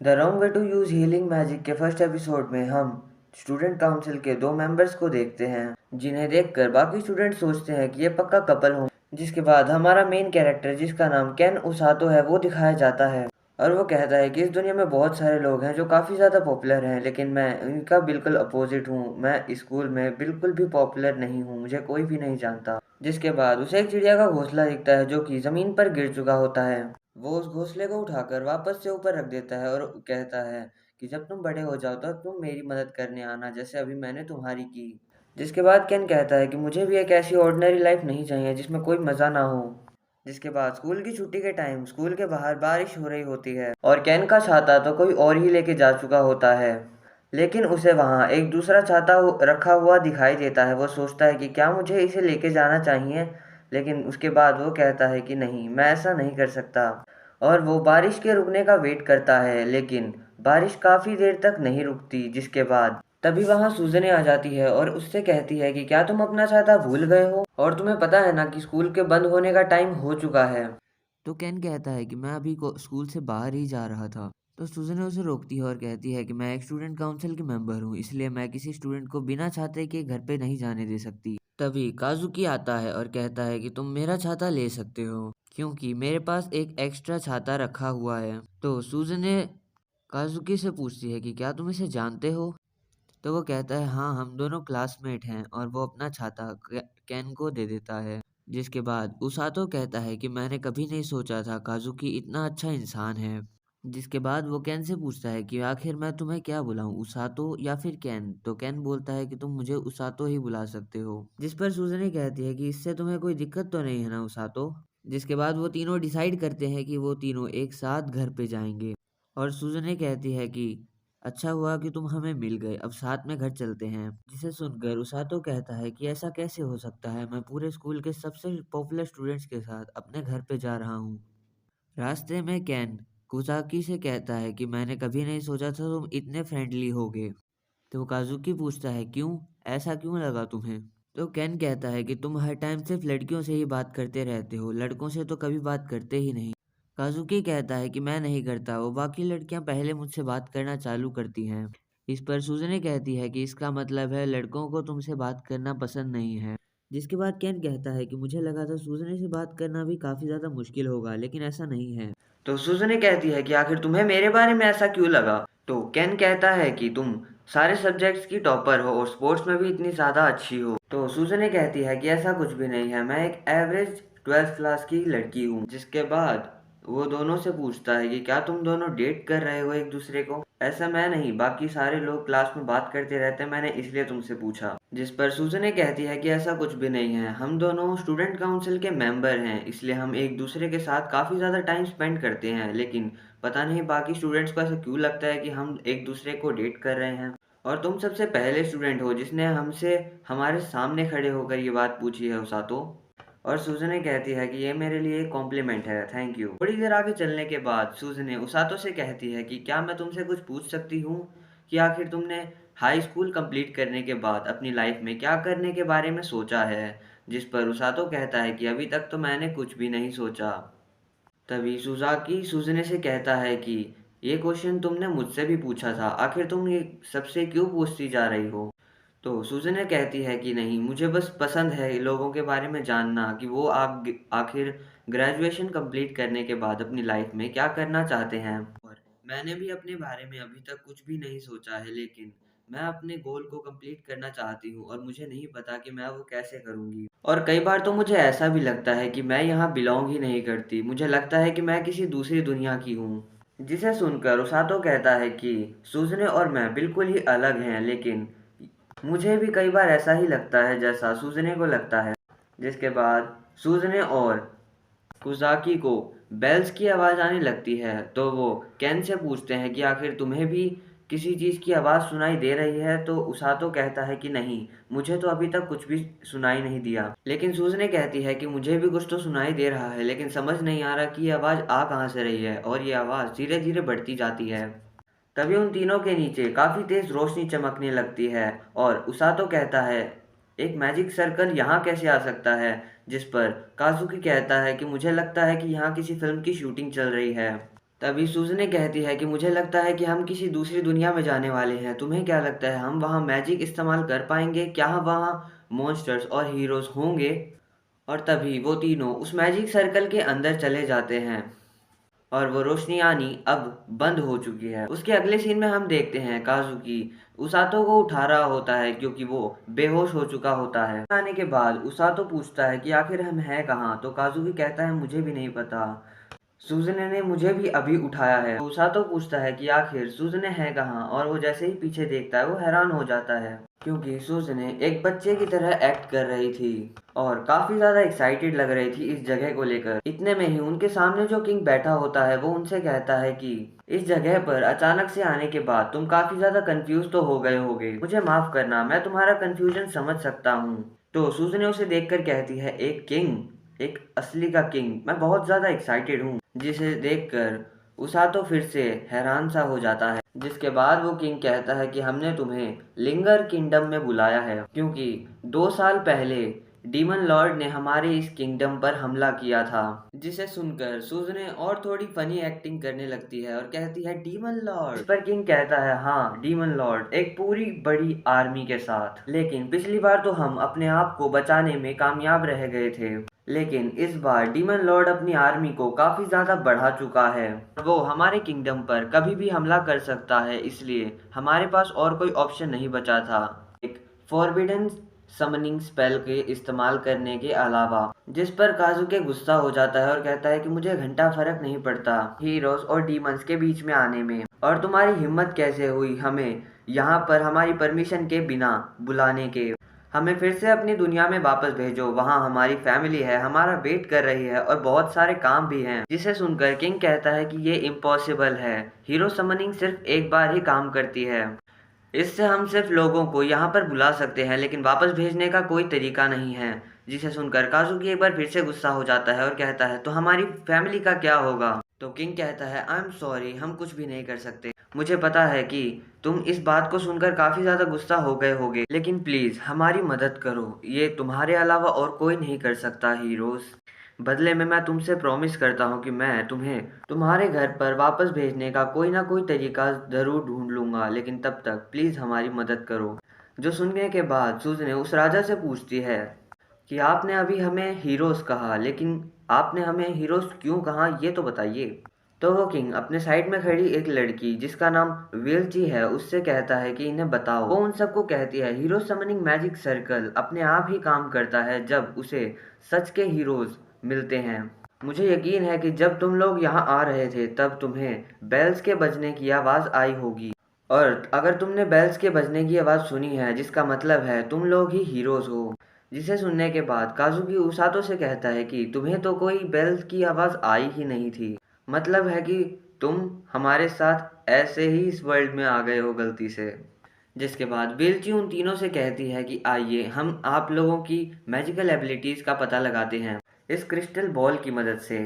The wrong way to use healing magic के first episode में हम स्टूडेंट काउंसिल के दो मेंबर्स को देखते हैं, जिन्हें देखकर बाकी स्टूडेंट सोचते हैं कि ये पक्का कपल हों। जिसके बाद हमारा मेन कैरेक्टर, जिसका नाम केन उसातो है, वो दिखाया जाता है और वो कहता है कि इस दुनिया में बहुत सारे लोग हैं जो काफ़ी ज़्यादा पॉपुलर हैं, लेकिन मैं इनका बिल्कुल अपोजिट हूँ। मैं स्कूल में बिल्कुल भी पॉपुलर नहीं हूँ, मुझे कोई भी नहीं जानता। जिसके बाद उसे एक चिड़िया का घोंसला दिखता है जो कि ज़मीन पर गिर चुका होता है। वो उस घोंसले को उठाकर वापस से ऊपर रख देता है और कहता है कि जब तुम बड़े हो जाओ तो तुम मेरी मदद करने आना, जैसे अभी मैंने तुम्हारी की। जिसके बाद केन कहता है कि मुझे भी एक ऐसी ऑर्डिनरी लाइफ नहीं चाहिए जिसमें कोई मज़ा ना हो। जिसके बाद स्कूल की छुट्टी के टाइम स्कूल के बाहर बारिश हो रही होती है और केन का छाता तो कोई और ही लेके जा चुका होता है, लेकिन उसे वहाँ एक दूसरा छाता रखा हुआ दिखाई देता है। वो सोचता है कि क्या मुझे इसे लेके जाना चाहिए, लेकिन उसके बाद वो कहता है कि नहीं, मैं ऐसा नहीं कर सकता। और वो बारिश के रुकने का वेट करता है, लेकिन बारिश काफ़ी देर तक नहीं रुकती। जिसके बाद तभी वहाँ सूजने आ जाती है और उससे कहती है कि क्या तुम अपना छाता भूल गए हो और तुम्हें पता है ना कि स्कूल के बंद होने का टाइम हो चुका है। तो केन कहता है कि मैं अभी स्कूल से बाहर ही जा रहा था। तो सूजन उसे रोकती है और कहती है कि मैं एक स्टूडेंट काउंसिल की मेंबर हूँ, इसलिए मैं किसी स्टूडेंट को बिना छाते के घर पे नहीं जाने दे सकती। तभी काजुकी आता है और कहता है कि तुम मेरा छाता ले सकते हो, क्योंकि मेरे पास एक एक्स्ट्रा छाता रखा हुआ है। तो सूजने काजुकी से पूछती है कि क्या तुम इसे जानते हो। तो वो कहता है हाँ, हम दोनों क्लासमेट हैं, और वो अपना छाता केन को दे देता है। जिसके बाद उसातो कहता है कि मैंने कभी नहीं सोचा था काजुकी इतना अच्छा इंसान है। जिसके बाद वो केन से पूछता है कि आखिर मैं तुम्हें क्या बुलाऊं, उसातो या फिर केन। तो केन बोलता है कि तुम मुझे उसातो ही बुला सकते हो। जिस पर सूजनी कहती है कि इससे तुम्हें कोई दिक्कत तो नहीं है ना उसातो। जिसके बाद वो तीनों डिसाइड करते हैं कि वो तीनों एक साथ घर पे जाएंगे, और सूजनी कहती है कि अच्छा हुआ कि तुम हमें मिल गए, अब साथ में घर चलते हैं। जिसे सुनकर उसातो कहता है कि ऐसा कैसे हो सकता है, मैं पूरे स्कूल के सबसे पॉपुलर स्टूडेंट्स के साथ अपने घर पे जा रहा हूँ। रास्ते में केन कुसाकी से कहता है कि मैंने कभी नहीं सोचा था तुम इतने फ्रेंडली होगे। तो काजुकी पूछता है क्यों, ऐसा क्यों लगा तुम्हें। तो केन कहता है कि तुम हर टाइम सिर्फ लड़कियों से ही बात करते रहते हो, लड़कों से तो कभी बात करते ही नहीं। काजुकी कहता है कि मैं नहीं करता, वो बाकी लड़कियां पहले मुझसे बात करना चालू करती हैं। इस पर सूजने कहती है कि इसका मतलब है लड़कों को तुमसे बात करना पसंद नहीं है। जिसके बाद केन कहता है कि मुझे लगा था सूजने से बात करना भी काफ़ी ज़्यादा मुश्किल होगा, लेकिन ऐसा नहीं है। तो सूजने कहती है कि आखिर तुम्हें मेरे बारे में ऐसा क्यों लगा। तो केन कहता है कि तुम सारे सब्जेक्ट्स की टॉपर हो और स्पोर्ट्स में भी इतनी ज़्यादा अच्छी हो। तो सूजने कहती है कि ऐसा कुछ भी नहीं है, मैं एक एवरेज 12th क्लास की लड़की हूँ। जिसके बाद वो दोनों से पूछता है कि क्या तुम दोनों डेट कर रहे हो एक दूसरे को। ऐसा मैं नहीं, बाकी सारे लोग क्लास में बात करते रहते हैं, मैंने इसलिए तुमसे पूछा। जिस पर सूजने कहती है कि ऐसा कुछ भी नहीं है, हम दोनों स्टूडेंट काउंसिल के मेंबर हैं, इसलिए हम एक दूसरे के साथ काफ़ी ज़्यादा टाइम स्पेंड करते हैं, लेकिन पता नहीं बाकी स्टूडेंट्स को ऐसा क्यों लगता है कि हम एक दूसरे को डेट कर रहे हैं। और तुम सबसे पहले स्टूडेंट हो जिसने हमसे हमारे सामने खड़े होकर ये बात पूछी है उसातो। और सूजने कहती है कि ये मेरे लिए एक कॉम्प्लीमेंट है, थैंक यू। थोड़ी देर आगे चलने के बाद सूजने उसातो से कहती है कि क्या मैं तुमसे कुछ पूछ सकती हूँ कि आखिर तुमने हाई स्कूल कंप्लीट करने के बाद अपनी लाइफ में क्या करने के बारे में सोचा है। जिस पर उसातो कहता है कि अभी तक तो मैंने कुछ भी नहीं सोचा। तभी सुजाकी सूजने से कहता है कि ये क्वेश्चन तुमने मुझसे भी पूछा था, आखिर तुम ये सबसे क्यों पूछती जा रही हो। तो सूजन कहती है कि नहीं, मुझे बस पसंद है लोगों के बारे में जानना कि वो आप आखिर ग्रेजुएशन कंप्लीट करने के बाद अपनी लाइफ में क्या करना चाहते हैं। और मैंने भी अपने बारे में अभी तक कुछ भी नहीं सोचा है, लेकिन मैं अपने गोल को कंप्लीट करना चाहती हूँ और मुझे नहीं पता कि मैं वो कैसे करूँगी। और कई बार तो मुझे ऐसा भी लगता है कि मैं यहाँ बिलोंग ही नहीं करती, मुझे लगता है कि मैं किसी दूसरी दुनिया की हूँ। जिसे सुनकर उसातो कहता है कि सूजने और मैं बिल्कुल ही अलग हैं, लेकिन मुझे भी कई बार ऐसा ही लगता है जैसा सूजने को लगता है। जिसके बाद सूजने और कुजाकी को बेल्स की आवाज़ आने लगती है, तो वो केन से पूछते हैं कि आखिर तुम्हें भी किसी चीज़ की आवाज़ सुनाई दे रही है। तो उसातो कहता है कि नहीं, मुझे तो अभी तक कुछ भी सुनाई नहीं दिया। लेकिन सूजने कहती है कि मुझे भी कुछ तो सुनाई दे रहा है, लेकिन समझ नहीं आ रहा कि ये आवाज़ आ कहाँ से रही है, और ये आवाज़ धीरे धीरे बढ़ती जाती है। तभी उन तीनों के नीचे काफ़ी तेज़ रोशनी चमकने लगती है और उसातो कहता है एक मैजिक सर्कल यहाँ कैसे आ सकता है। जिस पर काजुकी कहता है कि मुझे लगता है कि यहाँ किसी फिल्म की शूटिंग चल रही है। तभी सूज़ने कहती है कि मुझे लगता है कि हम किसी दूसरी दुनिया में जाने वाले हैं। तुम्हें क्या लगता है हम वहाँ मैजिक इस्तेमाल कर पाएँगे? क्या वहाँ मॉन्स्टर्स और हीरोज़ होंगे? और तभी वो तीनों उस मैजिक सर्कल के अंदर चले जाते हैं और वो रोशनी आनी अब बंद हो चुकी है। उसके अगले सीन में हम देखते हैं काज़ुकी उसातो को उठा रहा होता है क्योंकि वो बेहोश हो चुका होता है। आने के बाद उसातो पूछता है कि आखिर हम हैं कहाँ? तो काज़ुकी कहता है मुझे भी नहीं पता। सूज़ने ने मुझे भी अभी उठाया है। उसातो पूछता है कि आखिर सूज़ने है कहाँ? और वो जैसे ही पीछे देखता है वो हैरान हो जाता है क्योंकि सूज़ने एक बच्चे की तरह एक्ट कर रही थी और काफ़ी ज़्यादा एक्साइटेड लग रही थी इस जगह को लेकर। इतने में ही उनके सामने जो किंग बैठा होता है वो उनसे कहता है कि इस जगह पर अचानक से आने के बाद तुम काफ़ी ज़्यादा कंफ्यूज तो हो गए होगे। मुझे माफ़ करना, मैं तुम्हारा कंफ्यूजन समझ सकता हूँ। तो सूज़ने उसे देखकर कहती है एक किंग, एक असली का किंग, मैं बहुत ज़्यादा एक्साइटेड हूँ। जिसे देखकर उसातो फिर से हैरान सा हो जाता है। जिसके बाद वो किंग कहता है कि हमने तुम्हें लिंगर किंगडम में बुलाया है क्योंकि 2 साल पहले डीमन लॉर्ड ने हमारे इस किंगडम पर हमला किया था। जिसे सुनकर सूज़ने और थोड़ी फनी एक्टिंग करने लगती है और कहती है डीमन लॉर्ड। इस पर किंग कहता है हाँ डीमन लॉर्ड, एक पूरी बड़ी आर्मी के साथ। लेकिन पिछली बार तो हम अपने आप को बचाने में कामयाब रह गए थे, लेकिन इस बार डीमन लॉर्ड अपनी आर्मी को काफ़ी ज़्यादा बढ़ा चुका है। वो हमारे किंगडम पर कभी भी हमला कर सकता है, इसलिए हमारे पास और कोई ऑप्शन नहीं बचा था एक फॉरबिडन समनिंग स्पेल के इस्तेमाल करने के अलावा। जिस पर काजुके गुस्सा हो जाता है और कहता है कि मुझे घंटा फर्क नहीं पड़ता हीरोज और डीमंस के बीच में आने में, और तुम्हारी हिम्मत कैसे हुई हमें यहाँ पर हमारी परमिशन के बिना बुलाने के। हमें फिर से अपनी दुनिया में वापस भेजो, वहाँ हमारी फैमिली है, हमारा वेट कर रही है और बहुत सारे काम भी हैं। जिसे सुनकर किंग कहता है कि ये इम्पॉसिबल है, हीरो समनिंग सिर्फ एक बार ही काम करती है। इससे हम सिर्फ लोगों को यहाँ पर बुला सकते हैं लेकिन वापस भेजने का कोई तरीका नहीं है। जिसे सुनकर काजुकी एक बार फिर से गुस्सा हो जाता है और कहता है तो हमारी फैमिली का क्या होगा? तो किंग कहता है आई एम सॉरी, हम कुछ भी नहीं कर सकते। मुझे पता है कि तुम इस बात को सुनकर काफ़ी ज़्यादा गुस्सा हो गए होगे, लेकिन प्लीज़ हमारी मदद करो, ये तुम्हारे अलावा और कोई नहीं कर सकता हीरोज़। बदले में मैं तुमसे प्रॉमिस करता हूँ कि मैं तुम्हें तुम्हारे घर पर वापस भेजने का कोई ना कोई तरीका ज़रूर ढूंढ लूँगा, लेकिन तब तक प्लीज़ हमारी मदद करो। जो सुनने के बाद सूज़ने उस राजा से पूछती है कि आपने अभी हमें हीरोज़ कहा, लेकिन आपने हमें हीरोज़ क्यों कहा ये तो बताइए। तो वो किंग अपने साइड में खड़ी एक लड़की जिसका नाम वेलची है उससे कहता है कि इन्हें बताओ। वो उन सबको कहती है हीरो समनिंग मैजिक सर्कल अपने आप ही काम करता है जब उसे सच के हीरोज मिलते हैं। मुझे यकीन है कि जब तुम लोग यहाँ आ रहे थे तब तुम्हें बेल्स के बजने की आवाज़ आई होगी, और अगर तुमने बेल्स के बजने की आवाज़ सुनी है जिसका मतलब है तुम लोग ही हीरोज़ हो। जिसे सुनने के बाद काजुकी उसातो से कहता है कि तुम्हें तो कोई बेल्स की आवाज़ आई ही नहीं थी, मतलब है कि तुम हमारे साथ ऐसे ही इस वर्ल्ड में आ गए हो गलती से। जिसके बाद बेलची उन तीनों से कहती है कि आइए हम आप लोगों की मैजिकल एबिलिटीज़ का पता लगाते हैं इस क्रिस्टल बॉल की मदद से।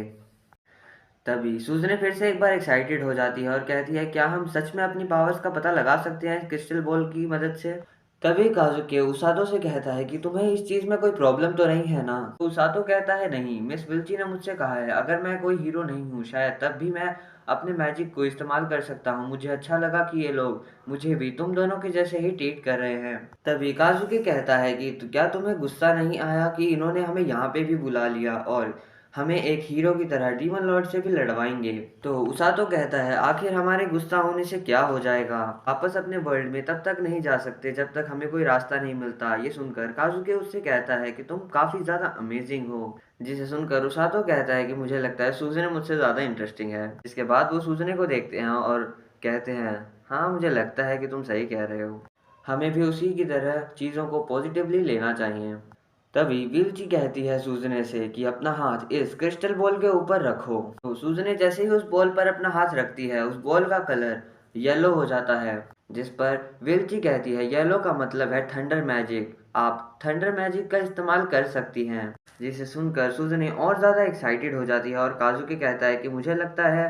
तभी सूजने फिर से एक बार एक्साइटेड हो जाती है और कहती है क्या हम सच में अपनी पावर्स का पता लगा सकते हैं क्रिस्टल बॉल की मदद से? तभी काजुके उसातो से कहता है कि तुम्हें इस चीज़ में कोई प्रॉब्लम तो नहीं है ना? तो उसातो कहता है नहीं, मिस विल्ची ने मुझसे कहा है अगर मैं कोई हीरो नहीं हूँ शायद तब भी मैं अपने मैजिक को इस्तेमाल कर सकता हूँ। मुझे अच्छा लगा कि ये लोग मुझे भी तुम दोनों के जैसे ही ट्रीट कर रहे हैं। तभी काजुके कहता है कि क्या तुम्हें गुस्सा नहीं आया कि इन्होंने हमें यहाँ पे भी बुला लिया और हमें एक हीरो की तरह डीमन लॉर्ड से भी लड़वाएंगे? तो उसातो कहता है आखिर हमारे गुस्सा होने से क्या हो जाएगा, वापस अपने वर्ल्ड में तब तक नहीं जा सकते जब तक हमें कोई रास्ता नहीं मिलता। ये सुनकर काजुके उससे कहता है कि तुम काफी ज्यादा अमेजिंग हो। जिसे सुनकर उसातो कहता है कि मुझे लगता है सूजने मुझसे ज्यादा इंटरेस्टिंग है। इसके बाद वो सूजने को देखते हैं और कहते हैं हाँ मुझे लगता है कि तुम सही कह रहे हो, हमें भी उसी की तरह चीज़ों को पॉजिटिवली लेना चाहिए। तभी विल्ची कहती है सूजने से कि अपना हाथ इस क्रिस्टल बॉल के ऊपर रखो। तो सूजने जैसे ही उस बॉल पर अपना हाथ रखती है उस बॉल का कलर येलो हो जाता है। जिस पर विल्ची कहती है येलो का मतलब है थंडर मैजिक, आप थंडर मैजिक का इस्तेमाल कर सकती हैं। जिसे सुनकर सूजने और ज़्यादा एक्साइटेड हो जाती है और काजुकी कहता है कि मुझे लगता है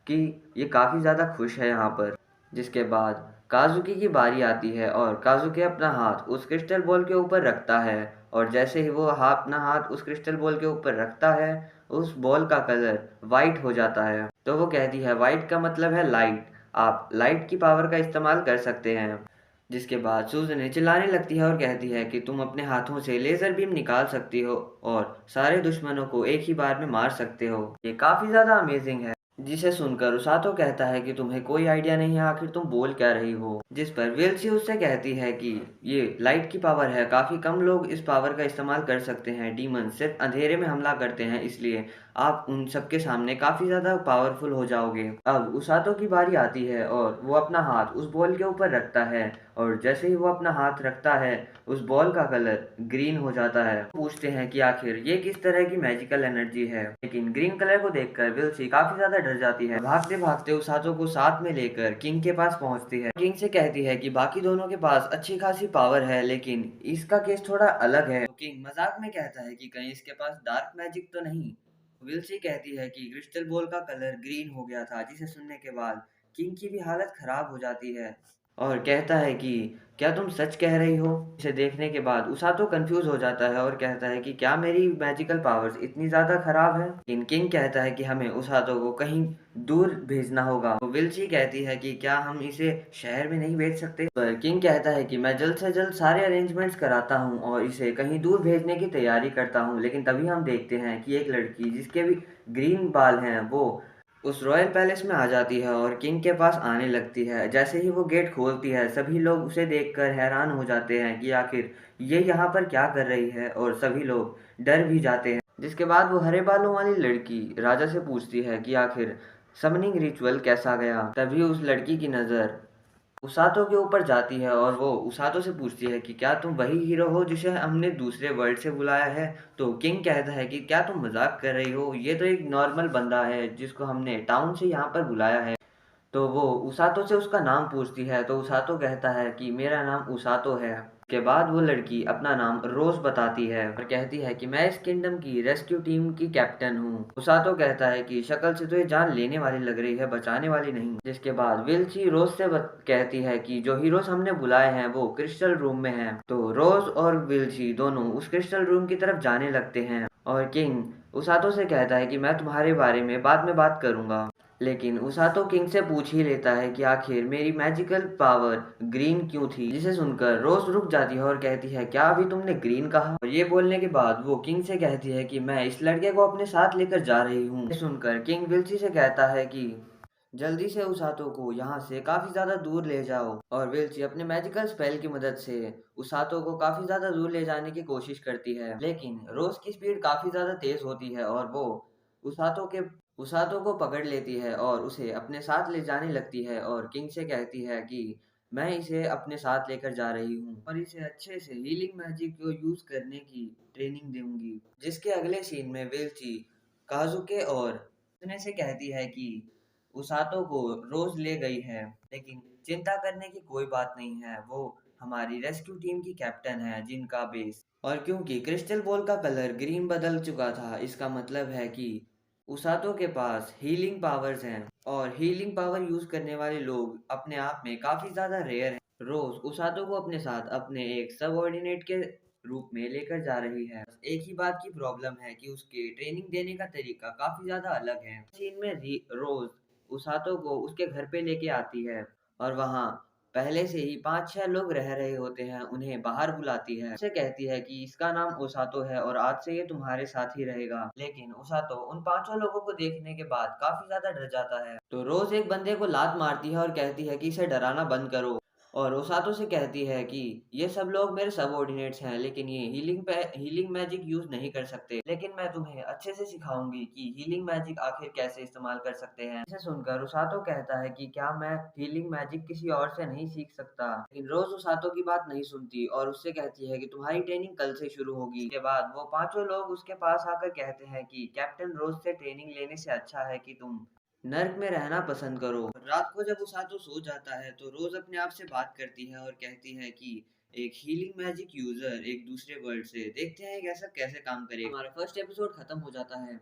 कि ये काफ़ी ज़्यादा खुश है यहाँ पर। जिसके बाद काजुकी की बारी आती है और काजुकी अपना हाथ उस क्रिस्टल बॉल के ऊपर रखता है, और जैसे ही वो अपना हाथ उस क्रिस्टल बॉल के ऊपर रखता है उस बॉल का कलर वाइट हो जाता है। तो वो कहती है वाइट का मतलब है लाइट, आप लाइट की पावर का इस्तेमाल कर सकते हैं। जिसके बाद सूजन चिल्लाने लगती है और कहती है कि तुम अपने हाथों से लेज़र बीम निकाल सकती हो और सारे दुश्मनों को एक ही बार में मार सकते हो। ये काफ़ी ज़्यादा अमेजिंग है। जिसे सुनकर उसातो कहता है कि तुम्हें कोई आइडिया नहीं है, आखिर तुम बोल क्या रही हो। जिस पर वेल्सी उससे कहती है कि ये लाइट की पावर है, काफ़ी कम लोग इस पावर का इस्तेमाल कर सकते हैं। डीमन सिर्फ अंधेरे में हमला करते हैं, इसलिए आप उन सबके सामने काफ़ी ज़्यादा पावरफुल हो जाओगे। अब उसातो की बारी आती है और वो अपना हाथ उस बॉल के ऊपर रखता है और जैसे ही वो अपना हाथ रखता है उस बॉल का कलर ग्रीन हो जाता है। पूछते हैं कि आखिर ये किस तरह की मैजिकल एनर्जी है, लेकिन ग्रीन कलर को देखकर विल्सी काफी ज्यादा डर जाती है। भागते भागते उसातो को साथ में लेकर किंग के पास पहुंचती है। किंग से कहती है कि बाकी दोनों के पास अच्छी खासी पावर है, लेकिन इसका केस थोड़ा अलग है। तो किंग मजाक में कहता है कि कहीं इसके पास डार्क मैजिक तो नहीं। विल्सी कहती है कि क्रिस्टल बॉल का कलर ग्रीन हो गया था, जिसे सुनने के बाद किंग की भी हालत खराब हो जाती है और कहता है कि क्या तुम सच कह रही हो। इसे देखने के बाद उसातो कंफ्यूज हो जाता है और कहता है कि क्या मेरी मैजिकल पावर्स इतनी ज्यादा खराब है। लेकिन किंग कहता है कि हमें उसातो को कहीं दूर भेजना होगा। तो विल्सी कहती है कि क्या हम इसे शहर में नहीं भेज सकते। पर किंग कहता है कि मैं जल्द से जल्द सारे अरेंजमेंट्स कराता हूँ और इसे कहीं दूर भेजने की तैयारी करता हूँ। लेकिन तभी हम देखते हैं कि एक लड़की जिसके भी ग्रीन बाल हैं वो उस रॉयल पैलेस में आ जाती है और किंग के पास आने लगती है। जैसे ही वो गेट खोलती है सभी लोग उसे देखकर हैरान हो जाते हैं कि आखिर ये यहाँ पर क्या कर रही है, और सभी लोग डर भी जाते हैं। जिसके बाद वो हरे बालों वाली लड़की राजा से पूछती है कि आखिर समनिंग रिचुअल कैसा गया। तभी उस लड़की की नज़र उसातो के ऊपर जाती है और वो उसातो से पूछती है कि क्या तुम वही हीरो हो जिसे हमने दूसरे वर्ल्ड से बुलाया है। तो किंग कहता है कि क्या तुम मजाक कर रही हो, ये तो एक नॉर्मल बंदा है जिसको हमने टाउन से यहाँ पर बुलाया है। तो वो उसातो से उसका नाम पूछती है तो उसातो कहता है कि मेरा नाम उसातो है। के बाद वो लड़की अपना नाम रोज बताती है और कहती है कि मैं इस किंगडम की रेस्क्यू टीम की कैप्टन हूँ। उसातो कहता है कि शक्ल से तो ये जान लेने वाली लग रही है, बचाने वाली नहीं। जिसके बाद विल्ची रोज से कहती है कि जो हीरोज हमने बुलाए हैं वो क्रिस्टल रूम में हैं। तो रोज और विल्ची दोनों उस क्रिस्टल रूम की तरफ जाने लगते हैं और किंग उसातो से कहता है कि मैं तुम्हारे बारे में बाद में बात करूंगा। लेकिन उसातो किंग से पूछ ही लेता है कि आखिर मेरी मैजिकल पावर ग्रीन क्यों थी। जिसे सुनकर रोज रुक जाती है और कहती है क्या अभी तुमने ग्रीन कहा। और ये बोलने के बाद वो किंग से कहती है कि मैं इस लड़के को अपने साथ लेकर जा रही हूँ। ये सुनकर किंग विल्सी से कहता है कि जल्दी से उसातो को यहाँ से काफी ज्यादा दूर ले जाओ। और विल्ची अपने मैजिकल स्पेल की मदद से उसातो को काफी ज्यादा दूर ले जाने की कोशिश करती है, लेकिन रोज की स्पीड काफी ज्यादा तेज होती है और वो उसातो के उसातो को पकड़ लेती है और उसे अपने साथ ले जाने लगती है और किंग से कहती है कि मैं इसे अपने साथ लेकर जा रही हूँ और इसे अच्छे से हीलिंग मैजिक को यूज करने की ट्रेनिंग दूंगी। जिसके अगले सीन में वेल्ची काजुके और सुने से कहती है कि उसातो को रोज ले गई है, लेकिन चिंता करने की कोई बात नहीं है, वो हमारी रेस्क्यू टीम की कैप्टन है जिनका बेस। और क्योंकि क्रिस्टल बॉल का कलर ग्रीन बदल चुका था, इसका मतलब है कि उसातो के पास हीलिंग पावर्स हैं और हीलिंग पावर यूज करने वाले लोग अपने आप में काफी ज्यादा रेयर हैं। रोज उसातो को अपने साथ अपने एक सबऑर्डिनेट के रूप में लेकर जा रही है। बस एक ही बात की प्रॉब्लम है कि उसके ट्रेनिंग देने का तरीका काफी ज्यादा अलग है। सीन में रोज उसातो को उसके घर पे लेके आती है और वहाँ पहले से ही 5-6 लोग रह रहे होते हैं, उन्हें बाहर बुलाती है। उसे कहती है कि इसका नाम ओसातो है और आज से ये तुम्हारे साथ ही रहेगा। लेकिन ओसातो उन 5 लोगों को देखने के बाद काफी ज्यादा डर जाता है। तो रोज एक बंदे को लात मारती है और कहती है कि इसे डराना बंद करो। और ओसातो से कहती है कि ये सब लोग मेरे सबऑर्डिनेट्स हैं, लेकिन ये हीलिंग मैजिक यूज नहीं कर सकते, लेकिन मैं तुम्हें अच्छे से सिखाऊंगी कि हीलिंग मैजिक आखिर कैसे इस्तेमाल कर सकते हैं। इसे सुनकर उसातो कहता है कि क्या मैं हीलिंग मैजिक किसी और से नहीं सीख सकता। लेकिन रोज उसातो की बात नहीं सुनती और उससे कहती है कि तुम्हारी ट्रेनिंग कल से शुरू होगी। इसके बाद वो 5 लोग उसके पास आकर कहते हैं कि कैप्टन रोज से ट्रेनिंग लेने से अच्छा है कि तुम नर्क में रहना पसंद करो। रात को जब उसातो सो जाता है तो रोज अपने आप से बात करती है और कहती है कि एक हीलिंग मैजिक यूजर एक दूसरे वर्ल्ड से, देखते हैं कैसा कैसे काम करेगा। हमारा फर्स्ट एपिसोड खत्म हो जाता है।